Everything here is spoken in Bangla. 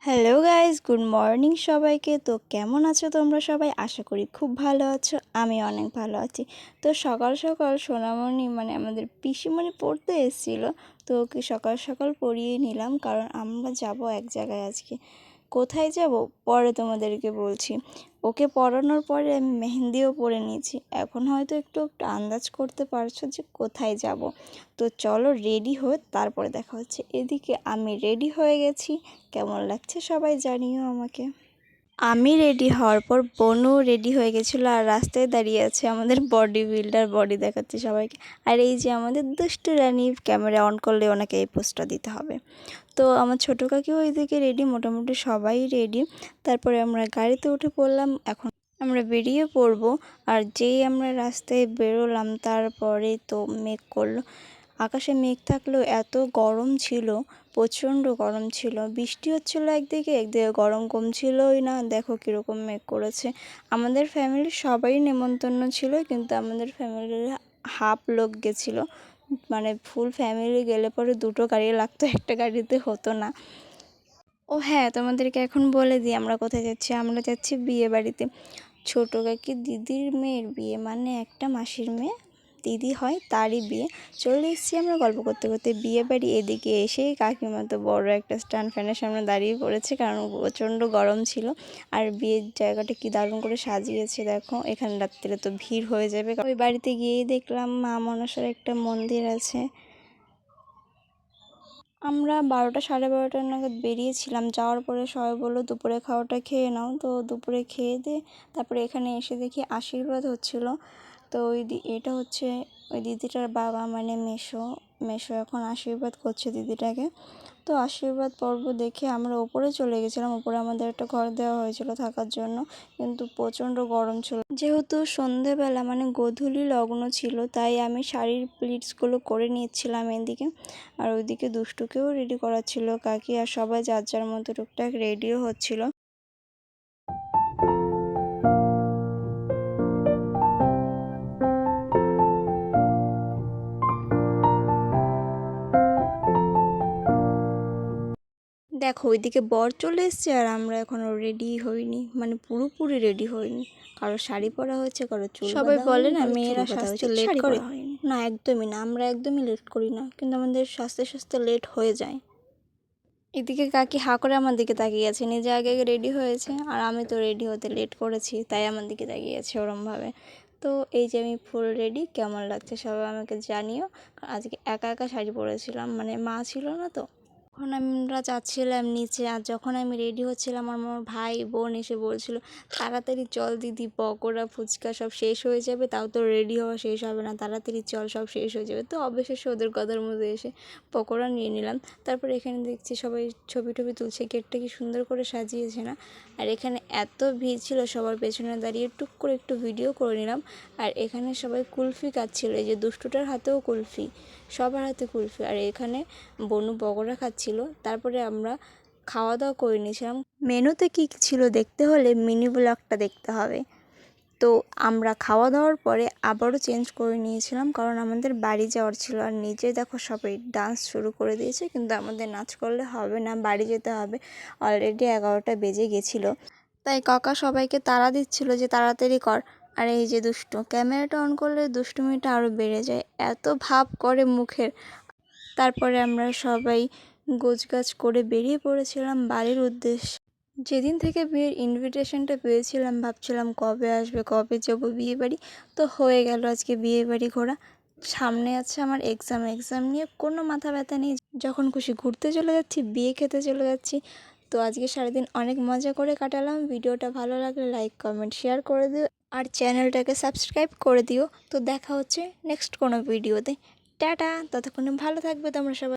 হ্যালো গাইস, গুড মর্নিং সবাইকে। তো কেমন আছো তোমরা সবাই? আশা করি খুব ভালো আছো। আমি অনেক ভালো আছি। তো সকাল সকাল সোনামণি আমাদের পিসিমণি পড়তে এসেছিলো। তো ওকে সকাল সকাল পড়িয়ে নিলাম, কারণ আমরা যাব এক জায়গায় আজকে। কোথায় যাব পরে তোমাদেরকে বলছি। ওকে পড়ানোর পরে আমি মেহেন্দিও পরে নিয়েছি। এখন হয়তো একটু একটু আন্দাজ করতে পারছো যে কোথায় যাব। তো চলো রেডি হয়ে তারপরে দেখা হচ্ছে। এদিকে আমি রেডি হয়ে গেছি। কেমন লাগছে সবাই জানিও আমাকে। আমি রেডি হওয়ার পর বোনও রেডি হয়ে গেছিলো, আর রাস্তায় দাঁড়িয়ে আছে আমাদের বডি বিল্ডার, বডি দেখাচ্ছে সবাইকে। আর এই যে আমাদের দুষ্টু রানী, ক্যামেরা অন করলে ওনাকে এই পোস্টটা দিতে হবে। তো আমার ছোটো কাকিও ওইদিকে রেডি, মোটামুটি সবাই রেডি। তারপরে আমরা গাড়িতে উঠে পড়লাম। এখন আমরা বেরিয়ে পড়বো। আর যেই আমরা রাস্তায় বেরোলাম তারপরে তো মেঘ করলো। আকাশে মেঘ থাকলেও এত গরম ছিল, প্রচণ্ড গরম ছিল। বৃষ্টি হচ্ছিলো একদিকে, একদিকে গরম কমছিলই না। দেখো কীরকম মেঘ করেছে। আমাদের ফ্যামিলির সবাই নেমন্তন্ন ছিল, কিন্তু আমাদের ফ্যামিলির হাফ লোক গেছিলো। ফুল ফ্যামিলি গেলে পরে দুটো গাড়ি লাগতো, একটা গাড়িতে হতো না। ও হ্যাঁ, তোমাদেরকে এখন বলে দিই আমরা কোথায় যাচ্ছি। আমরা যাচ্ছি বিয়ে বাড়িতে। ছোটো কাকি দিদির মেয়ের বিয়ে, একটা মাসির মেয়ে দিদি হয়, তারই বিয়ে। চলে এসেছি আমরা গল্প করতে করতে বিয়ে বাড়ি। এদিকে এসেই কাকিমা তো বড় একটা স্ট্যান্ড ফ্যানের সামনে দাঁড়িয়ে পড়েছে, কারণ প্রচণ্ড গরম ছিল। আর বিয়ের জায়গাটা কি দারুণ করে সাজিয়েছে দেখো। এখানে রাত্রে তো ভিড় হয়ে যাবে। ওই বাড়িতে গিয়েই দেখলাম মা মনসার একটা মন্দির আছে। আমরা 12টা সাড়ে 12টা নাগাদ বেরিয়েছিলাম। যাওয়ার পরে সবাই বললো দুপুরে খাওয়াটা খেয়ে নাও। তো দুপুরে খেয়ে দিয়ে তারপরে এখানে এসে দেখি আশীর্বাদ হচ্ছিলো। তো এটা হচ্ছে ওই দিদিটার বাবা, মেসো। মেসো এখন আশীর্বাদ করছে দিদিটাকে। তো আশীর্বাদ পর্ব দেখে আমরা ওপরে চলে গেছিলাম। ওপরে আমাদের একটা ঘর দেওয়া হয়েছিল থাকার জন্য, কিন্তু প্রচণ্ড গরম ছিল। যেহেতু সন্ধেবেলা গোধূলি লগ্ন ছিল, তাই আমি শাড়ির প্লিটসগুলো করে নিচ্ছিলাম এদিকে। আর ওইদিকে দুষ্টুকেও রেডি করাচ্ছিল কাকি, আর সবাই যার যার মতো টুকটাক রেডিও হচ্ছিল। দেখো ওইদিকে বর চলে এসছে, আর আমরা এখনো রেডি হইনি, পুরোপুরি রেডি হইনি। কারো শাড়ি পরা হয়েছে, কারো চুল। সবাই বলে না মেয়েরা সাজতে লেট করে। না, একদমই না, আমরা একদমই লেট করি না, কিন্তু আমাদের সাজতে সাজতে লেট হয়ে যায়। এদিকে কাকি হা করে আমার দিকে তাকিয়ে আছে, নিজে আগে আগে রেডি হয়েছে, আর আমি তো রেডি হতে লেট করেছি, তাই আমার দিকে তাকিয়ে আছে ওরমভাবে। তো এই যে আমি ফুল রেডি। কেমন লাগছে সবাই আমাকে জানিও। আজকে একা একা শাড়ি পরেছিলাম, মা ছিল না তো। যখন আমরা যাচ্ছিলাম নিচে, আর যখন আমি রেডি হচ্ছিলাম, আমার ভাই বোন এসে বলছিল তাড়াতাড়ি চল দিদি, পকোড়া ফুচকা সব শেষ হয়ে যাবে, তাও তো রেডি হওয়া শেষ হবে না, তাড়াতাড়ি চল সব শেষ হয়ে যাবে। তো অবশেষে ওদের কথার মধ্যে এসে পকোড়া নিয়ে নিলাম। তারপর এখানে দেখছি সবাই ছবি টবি তুলছে, গেটটা কি সুন্দর করে সাজিয়েছে না। আর এখানে এত ভিড় ছিল, সবার পেছনে দাঁড়িয়ে টুক করে একটু ভিডিও করে নিলাম। আর এখানে সবাই কুলফি খাচ্ছিল, এই যে দুষ্টুটার হাতেও কুলফি, সবার হাতে কুলফি। আর এখানে বনু পকোড়া খাচ্ছিল। তারপরে আমরা খাওয়া দাওয়া করে নিয়েছিলাম। মেনুতে কী কী ছিল দেখতে হলে মিনি ব্লগটা দেখতে হবে। তো আমরা খাওয়া দাওয়ার পরে আবারও চেঞ্জ করে নিয়েছিলাম, কারণ আমাদের বাড়ি যাওয়ার ছিল। আর নিচে দেখো সবাই ডান্স শুরু করে দিয়েছে, কিন্তু আমাদের নাচ করলে হবে না, বাড়ি যেতে হবে। অলরেডি 11টা বেজে গেছিলো, তাই কাকা সবাইকে তাড়া দিচ্ছিল যে তাড়াতাড়ি কর। আর এই যে দুষ্টু, ক্যামেরাটা অন করলে দুষ্টুমিটা আরও বেড়ে যায়, এত ভাব করে মুখের। তারপরে আমরা সবাই গোছগাছ করে বেরিয়ে পড়েছিলাম বাড়ির উদ্দেশ্যে। যেদিন থেকে বিয়ের ইনভিটেশনটা পেয়েছিলাম, ভাবছিলাম কবে আসবে, কবে যাবো বিয়ে বাড়ি। তো হয়ে গেল আজকে বিয়ে বাড়ি ঘোরা। সামনে আছে আমার এক্সাম নিয়ে কোনো মাথা ব্যথা নেই। যখন খুশি ঘুরতে চলে যাচ্ছি, বিয়ে খেতে চলে যাচ্ছি। তো আজকে সারাদিন অনেক মজা করে কাটালাম। ভিডিওটা ভালো লাগলে লাইক কমেন্ট শেয়ার করে দিও, আর চ্যানেলটাকে সাবস্ক্রাইব করে দিও। তো দেখা হচ্ছে নেক্সট কোনো ভিডিওতে। টাটা, ততক্ষণে ভালো থাকবে তোমরা সবাই।